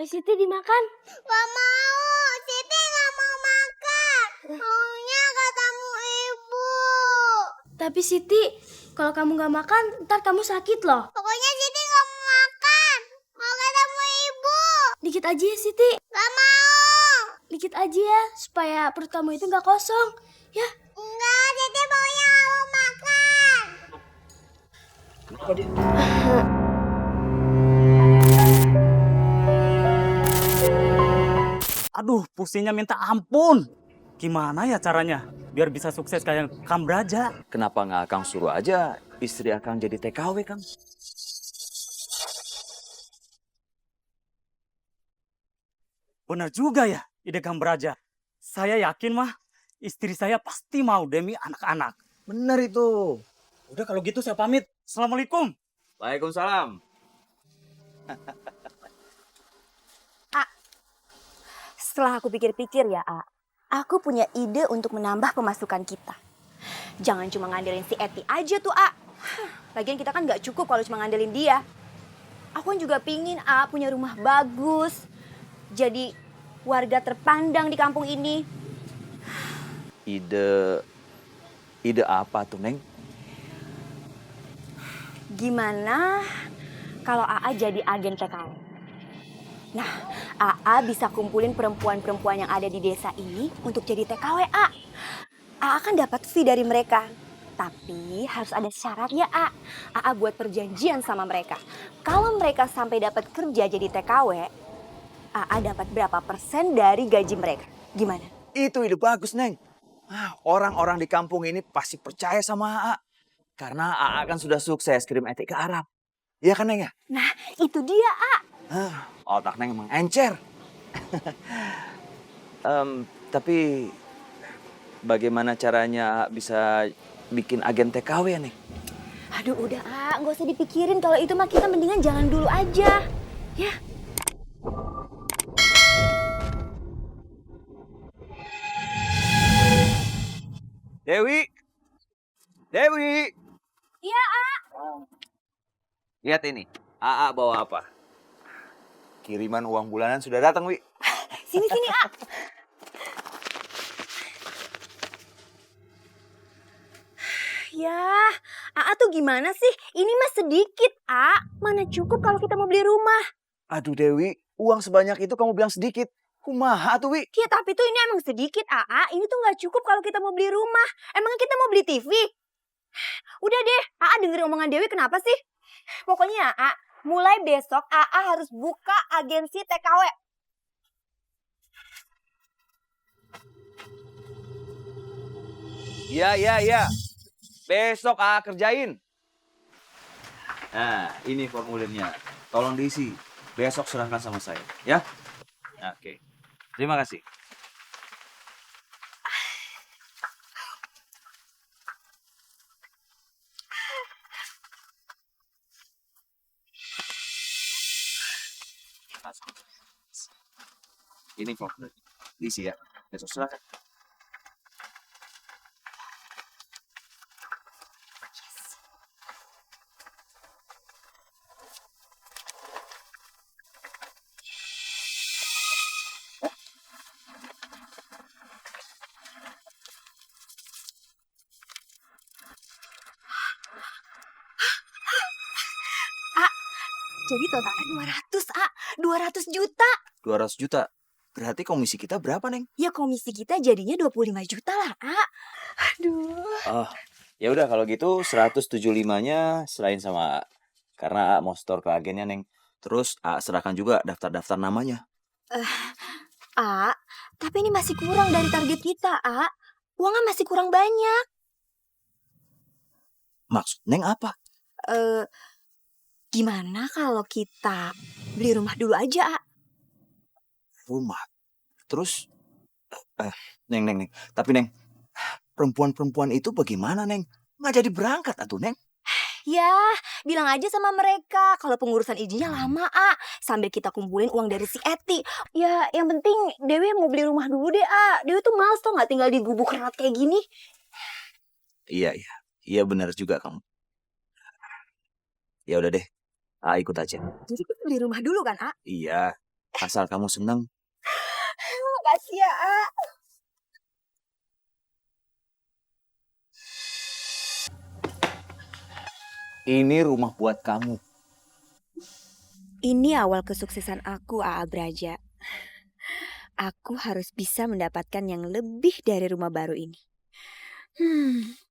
Siti dimakan. Gak mau, Siti gak mau makan. Maunya ketemu ibu. Tapi Siti, kalau kamu gak makan, ntar kamu sakit loh. Pokoknya Siti gak mau makan. Mau ketemu ibu. Dikit aja ya Siti. Gak mau. Dikit aja ya, supaya perut kamu itu gak kosong. Ya. Enggak, Siti maunya gak mau makan. Kenapa dia? Aduh, pusingnya minta ampun. Gimana ya caranya biar bisa sukses kayak Kang Braja? Kenapa nggak Akang suruh aja istri Akang jadi TKW, Kang? Benar juga ya ide Kang Braja. Saya yakin mah istri saya pasti mau demi anak-anak. Bener itu. Udah kalau gitu saya pamit. Assalamualaikum. Waalaikumsalam. Setelah aku pikir-pikir ya, aku punya ide untuk menambah pemasukan kita. Jangan cuma ngandelin si Eti aja tuh, Lagian kita kan nggak cukup kalau cuma ngandelin dia. Aku kan juga pingin, punya rumah bagus. Jadi warga terpandang di kampung ini. Ide apa tuh, Neng? Gimana kalau AA jadi agen TKW? Nah, AA bisa kumpulin perempuan-perempuan yang ada di desa ini untuk jadi TKW, AA kan dapat fee dari mereka. Tapi harus ada syaratnya, AA buat perjanjian sama mereka. Kalau mereka sampai dapat kerja jadi TKW, AA dapat berapa persen dari gaji mereka. Gimana? Itu ide bagus, Neng. Orang-orang di kampung ini pasti percaya sama AA. Karena AA kan sudah sukses kirim Eti ke Arab. Iya kan, Neng ya? Nah, itu dia, Otak Neng emang encer. Tapi bagaimana caranya bisa bikin agen TKW ya, Neng? Aduh udah, nggak usah dipikirin. Kalau itu mah kita mendingan jalan dulu aja. Ya. Dewi! Dewi! Iya, Lihat ini, AA bawa apa? Kiriman uang bulanan sudah datang, Wi. Sini, Ya, tuh gimana sih? Ini mah sedikit, Mana cukup kalau kita mau beli rumah. Aduh, Dewi, uang sebanyak itu kamu bilang sedikit. Kumaha tuh, Wi? Ya, tapi tuh ini emang sedikit, Ini tuh nggak cukup kalau kita mau beli rumah. Emang kita mau beli TV? Udah deh, dengerin omongan Dewi kenapa sih? Pokoknya mulai besok harus buka agensi TKW. Iya. Besok AA kerjain. Nah, ini formulirnya. Tolong diisi. Besok serahkan sama saya, ya? Oke. Terima kasih. Ini formulir. Diisi ya. Besok serahkan. Jadi totalnya 200 juta. 200 juta. Berarti komisi kita berapa, Neng? Ya komisi kita jadinya 25 juta lah, Aduh. Oh, ya udah kalau gitu 175-nya serahin sama AA. Karena AA mau store ke agennya, Neng. Terus AA serahkan juga daftar-daftar namanya. Tapi ini masih kurang dari target kita, Uangnya masih kurang banyak. Maksud Neng apa? Gimana kalau kita beli rumah dulu aja, Rumah. Terus, Neng. Tapi, Neng, perempuan-perempuan itu bagaimana, Neng? Nggak jadi berangkat, atuh, Neng. Ya, bilang aja sama mereka kalau pengurusan izinnya lama, sambil kita kumpulin uang dari si Eti. Ya, yang penting Dewi mau beli rumah dulu deh, Dewi tuh males tuh nggak tinggal di gubuk kerat kayak gini. Iya. Iya benar juga kamu. Ya udah deh, AA ikut aja. Jadi kita beli rumah dulu kan, Iya, Asal kamu senang. Makasih ya, A. Ini rumah buat kamu. Ini awal kesuksesan aku, A.A. Braja. Aku harus bisa mendapatkan yang lebih dari rumah baru ini.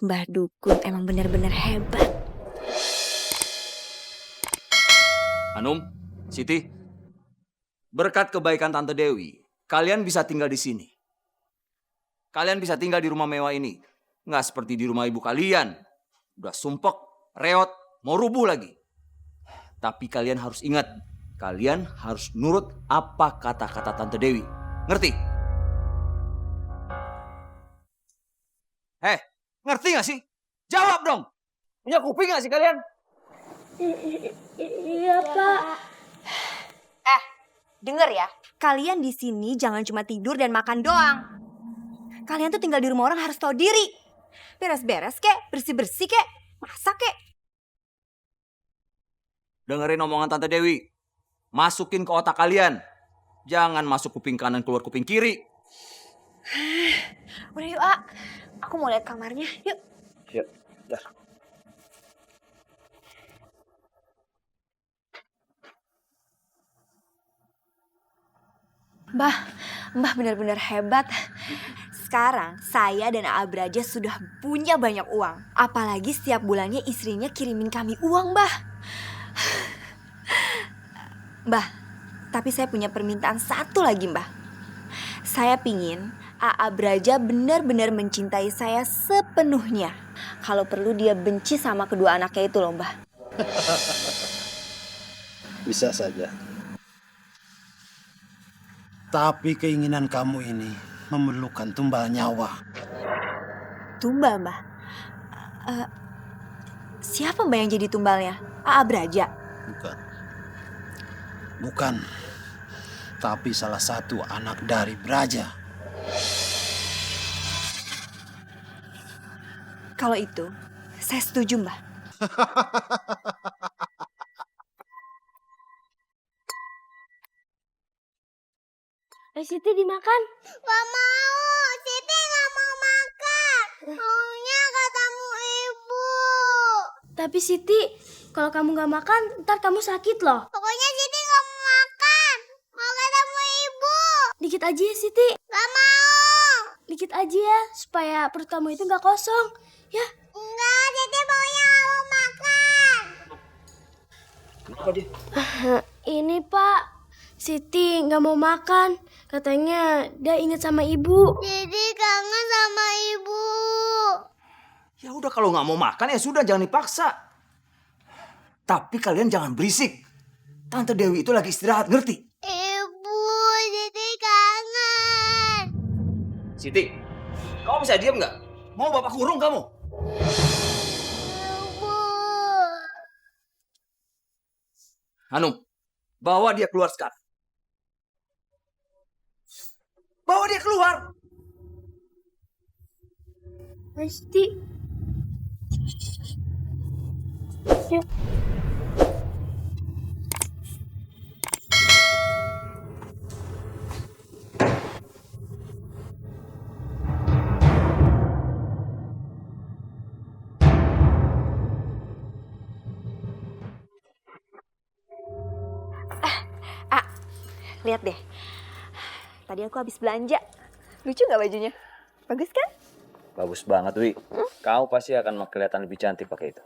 Mbah Dukun emang benar-benar hebat. Hanum, Siti, berkat kebaikan Tante Dewi, kalian bisa tinggal di sini. Kalian bisa tinggal di rumah mewah ini. Nggak seperti di rumah ibu kalian. Udah sumpek, reot, mau rubuh lagi. Tapi kalian harus ingat, kalian harus nurut apa kata-kata Tante Dewi. Ngerti? Ngerti gak sih? Jawab dong! Punya kuping gak sih kalian? Iya, Pak. Dengar ya, kalian di sini jangan cuma tidur dan makan doang. Kalian tuh tinggal di rumah orang harus tahu diri. Beres-beres kek, bersih-bersih kek, masak kek. Dengerin omongan Tante Dewi. Masukin ke otak kalian. Jangan masuk kuping kanan keluar kuping kiri. Udah yuk, A. Aku mau lihat kamarnya. Yuk. Yuk, dah. Mbah benar-benar hebat. Sekarang saya dan A.A. Braja sudah punya banyak uang. Apalagi setiap bulannya istrinya kirimin kami uang, Mbah. Mbah, tapi saya punya permintaan satu lagi, Mbah. Saya pingin A.A. Braja benar-benar mencintai saya sepenuhnya. Kalau perlu dia benci sama kedua anaknya itu loh, Mbah. Bisa saja. Tapi keinginan kamu ini memerlukan tumbal nyawa. Tumbal, Mbah? Siapa Mbah yang jadi tumbalnya? A.A. Braja? Bukan. Tapi salah satu anak dari Braja. Kalau itu, saya setuju, Mbah. Siti dimakan. Gak mau, Siti gak mau makan. Maunya ketemu ibu. Tapi Siti, kalau kamu gak makan, ntar kamu sakit loh. Pokoknya Siti gak mau makan. Mau ketemu ibu. Dikit aja ya, Siti. Gak mau. Dikit aja ya, supaya perut kamu itu gak kosong. Ya. Enggak, Siti maunya gak mau makan. Ini Pak, Siti gak mau makan. Katanya dia ingat sama ibu. Siti kangen sama ibu. Ya udah kalau nggak mau makan ya sudah jangan dipaksa. Tapi kalian jangan berisik. Tante Dewi itu lagi istirahat, ngerti? Ibu, Siti kangen. Siti, kamu bisa diam nggak? Mau bapak kurung kamu? Ibu. Hanum, bawa dia keluar sekarang. Bawa dia keluar. Siti. Yuk. Lihat deh. Tadi aku habis belanja. Lucu gak bajunya? Bagus kan? Bagus banget, Wi. Kau pasti akan kelihatan lebih cantik pakai itu.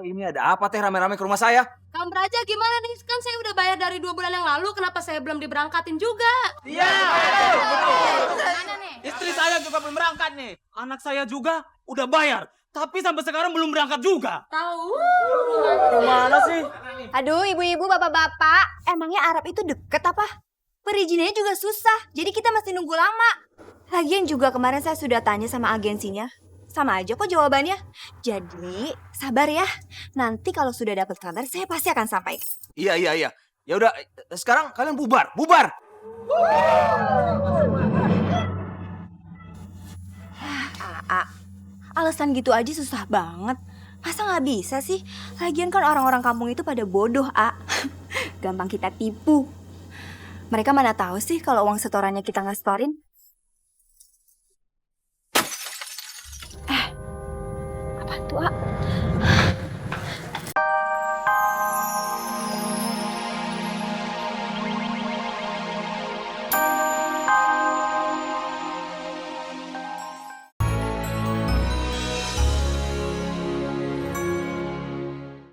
Ini ada apa teh rame-rame ke rumah saya? Kang Braja gimana nih? Kan saya udah bayar dari 2 bulan yang lalu. Kenapa saya belum diberangkatin juga? Iya. Mana nih? Istri saya juga belum berangkat nih. Anak saya juga udah bayar. Tapi sampai sekarang belum berangkat juga. Tahu. Gimana sih? Aduh, ibu-ibu, bapak-bapak. Emangnya Arab itu deket apa? Perizinannya juga susah. Jadi kita mesti nunggu lama. Lagian juga kemarin saya sudah tanya sama agensinya. Sama aja kok jawabannya. Jadi, sabar ya. Nanti kalau sudah dapat kabar, saya pasti akan sampaikan. Iya. Ya udah, sekarang kalian bubar. Alasan gitu aja susah banget. Masa nggak bisa sih? Lagian kan orang-orang kampung itu pada bodoh, A. Gampang kita tipu. Mereka mana tahu sih kalau uang setorannya kita nggak setorin? Apa tuh, A?